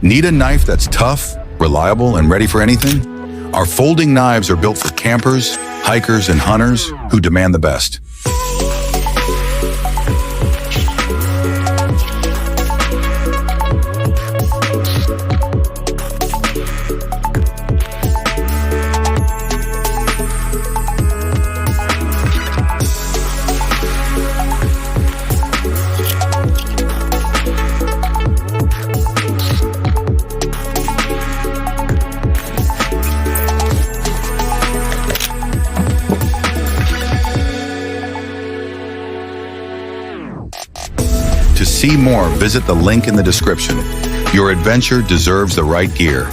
Need a knife that's tough, reliable, and ready for anything? Our folding knives are built for campers, hikers, and hunters who demand the best. To see more, visit the link in the description. Your adventure deserves the right gear.